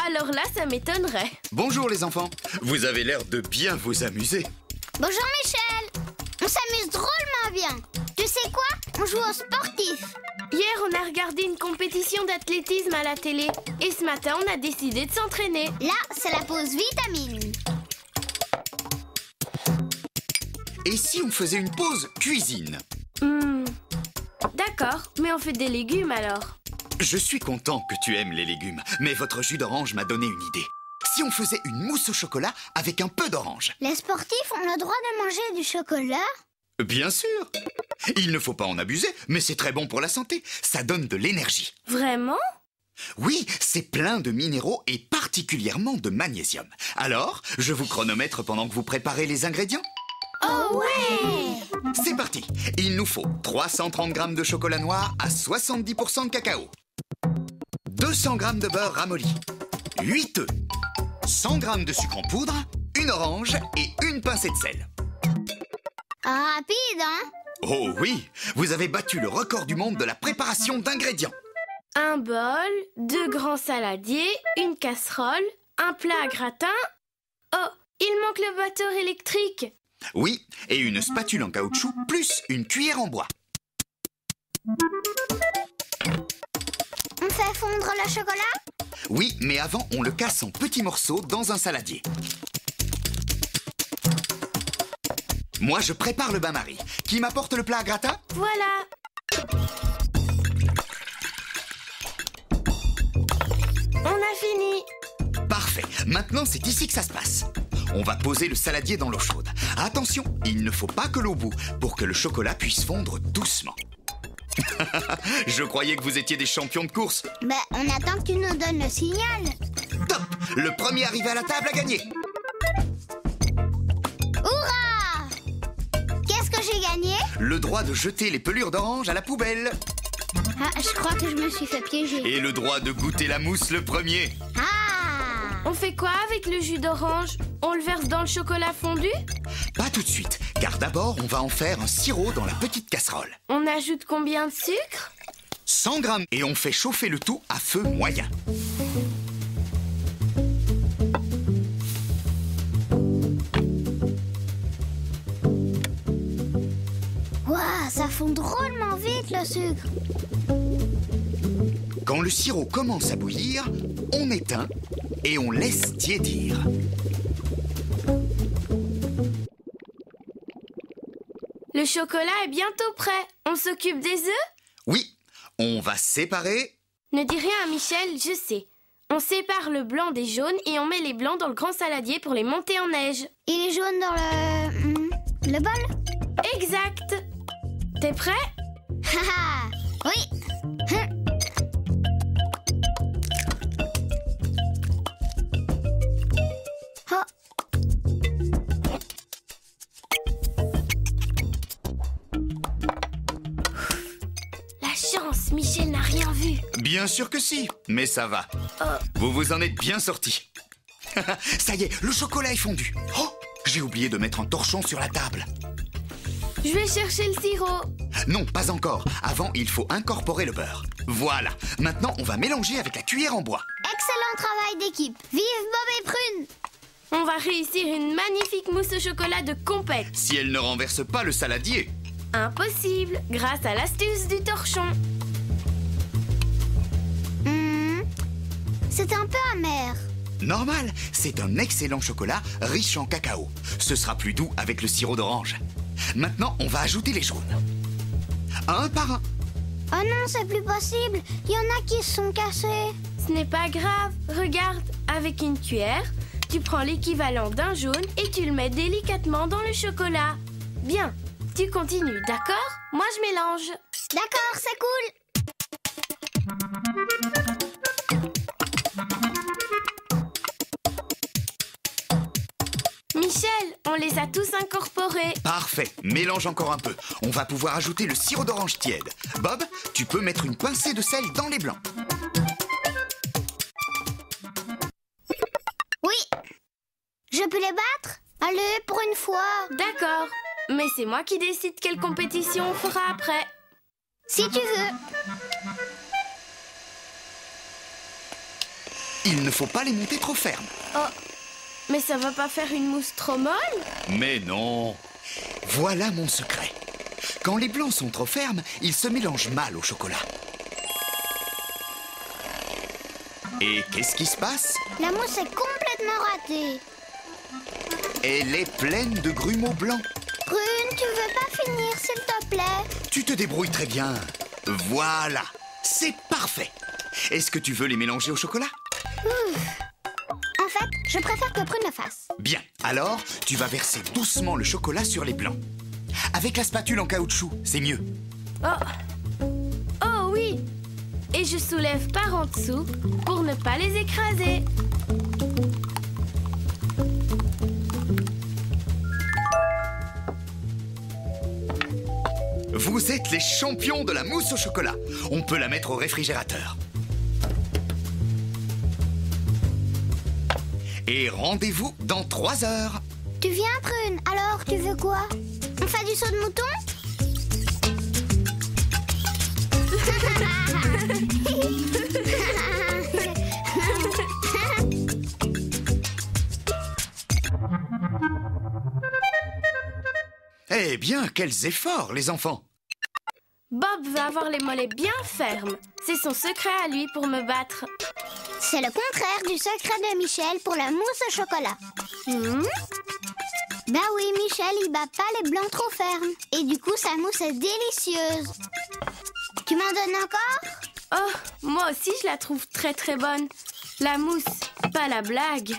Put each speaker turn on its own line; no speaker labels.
Alors là, ça m'étonnerait.
Bonjour les enfants, vous avez l'air de bien vous amuser.
Bonjour Michel. On s'amuse drôlement bien. Tu sais quoi? On joue au sportif.
Hier, on a regardé une compétition d'athlétisme à la télé. Et ce matin, on a décidé de s'entraîner.
Là, c'est la pause vitamine.
Et si on faisait une pause cuisine?
D'accord, mais on fait des légumes alors.
Je suis content que tu aimes les légumes, mais votre jus d'orange m'a donné une idée. Si on faisait une mousse au chocolat avec un peu d'orange?
Les sportifs ont le droit de manger du chocolat?
Bien sûr. Il ne faut pas en abuser, mais c'est très bon pour la santé. Ça donne de l'énergie.
Vraiment?
Oui, c'est plein de minéraux et particulièrement de magnésium. Alors, je vous chronomètre pendant que vous préparez les ingrédients?
Oh ouais!
C'est parti. Il nous faut 330 g de chocolat noir à 70% de cacao, 200 g de beurre ramolli, 8 œufs, 100 g de sucre en poudre, une orange et une pincée de sel.
Rapide, hein?
Oh oui, vous avez battu le record du monde de la préparation d'ingrédients.
Un bol, 2 grands saladiers, une casserole, un plat à gratin. Oh, il manque le batteur électrique.
Oui, et une spatule en caoutchouc plus une cuillère en bois.
On fait fondre le chocolat?
Oui, mais avant, on le casse en petits morceaux dans un saladier. Moi, je prépare le bain-marie. Qui m'apporte le plat à gratin?
Voilà. On a fini.
Parfait. Maintenant, c'est ici que ça se passe. On va poser le saladier dans l'eau chaude. Attention, il ne faut pas que l'eau bout pour que le chocolat puisse fondre doucement. Je croyais que vous étiez des champions de course.
Ben, on attend que tu nous donnes le signal.
Top! Le premier arrivé à la table a gagné.
Hurrah! Qu'est-ce que j'ai gagné?
Le droit de jeter les pelures d'orange à la poubelle.
Ah, je crois que je me suis fait piéger.
Et le droit de goûter la mousse le premier.
Ah!
On fait quoi avec le jus d'orange? On le verse dans le chocolat fondu?
Pas tout de suite, car d'abord, on va en faire un sirop dans la petite casserole.
On ajoute combien de sucre?
100 g et on fait chauffer le tout à feu moyen.
Waouh, ça fond drôlement vite le sucre.
Quand le sirop commence à bouillir, on éteint et on laisse tiédir.
Le chocolat est bientôt prêt. On s'occupe des œufs?
Oui, on va séparer.
Ne dis rien à Michel, je sais. On sépare le blanc des jaunes et on met les blancs dans le grand saladier pour les monter en neige.
Il est jaune dans le bol?
Exact. T'es prêt?
Haha! Oui! Oh!
La chance, Michel n'a rien vu.
Bien sûr que si, mais ça va. Vous vous en êtes bien sortis. Ça y est, le chocolat est fondu. Oh, j'ai oublié de mettre un torchon sur la table.
Je vais chercher le sirop.
Non, pas encore. Avant, il faut incorporer le beurre. Voilà. Maintenant, on va mélanger avec la cuillère en bois.
Excellent travail d'équipe. Vive Bob et Prune!
On va réussir une magnifique mousse au chocolat de compète.
Si elle ne renverse pas le saladier.
Impossible, grâce à l'astuce du torchon.
C'est un peu amer.
Normal, c'est un excellent chocolat riche en cacao. Ce sera plus doux avec le sirop d'orange. Maintenant, on va ajouter les jaunes. Un par un.
Oh non, c'est plus possible. Il y en a qui se sont cassés.
Ce n'est pas grave. Regarde, avec une cuillère, tu prends l'équivalent d'un jaune et tu le mets délicatement dans le chocolat. Bien, tu continues, d'accord? Moi, je mélange.
D'accord, c'est cool.
Michel, on les a tous incorporés.
Parfait, mélange encore un peu. On va pouvoir ajouter le sirop d'orange tiède. Bob, tu peux mettre une pincée de sel dans les blancs.
Oui. Je peux les battre? Allez, pour une fois.
D'accord, mais c'est moi qui décide quelle compétition on fera après.
Si tu veux.
Il ne faut pas les monter trop fermes.
Oh, mais ça va pas faire une mousse trop molle?
Mais non. Voilà mon secret. Quand les blancs sont trop fermes, ils se mélangent mal au chocolat. Et qu'est-ce qui se passe?
La mousse est complètement ratée.
Elle est pleine de grumeaux blancs.
Prune, tu veux pas finir, s'il te plaît?
Tu te débrouilles très bien. Voilà, c'est parfait. Est-ce que tu veux les mélanger au chocolat?
En fait, je préfère que Prune le fasse.
Bien, alors tu vas verser doucement le chocolat sur les blancs. Avec la spatule en caoutchouc, c'est mieux.
Oh, oh oui. Et je soulève par en dessous pour ne pas les écraser.
Vous êtes les champions de la mousse au chocolat. On peut la mettre au réfrigérateur. Et rendez-vous dans 3 heures.
Tu viens, Prune? Alors, tu veux quoi? On fait du saut de mouton?
Eh bien, quels efforts, les enfants!
Bob va avoir les mollets bien fermes. C'est son secret à lui pour me battre.
C'est le contraire du secret de Michel pour la mousse au chocolat. Bah oui, Michel, il bat pas les blancs trop fermes. Et du coup, sa mousse est délicieuse. Tu m'en donnes encore?
Oh, moi aussi je la trouve très très bonne. La mousse, pas la blague.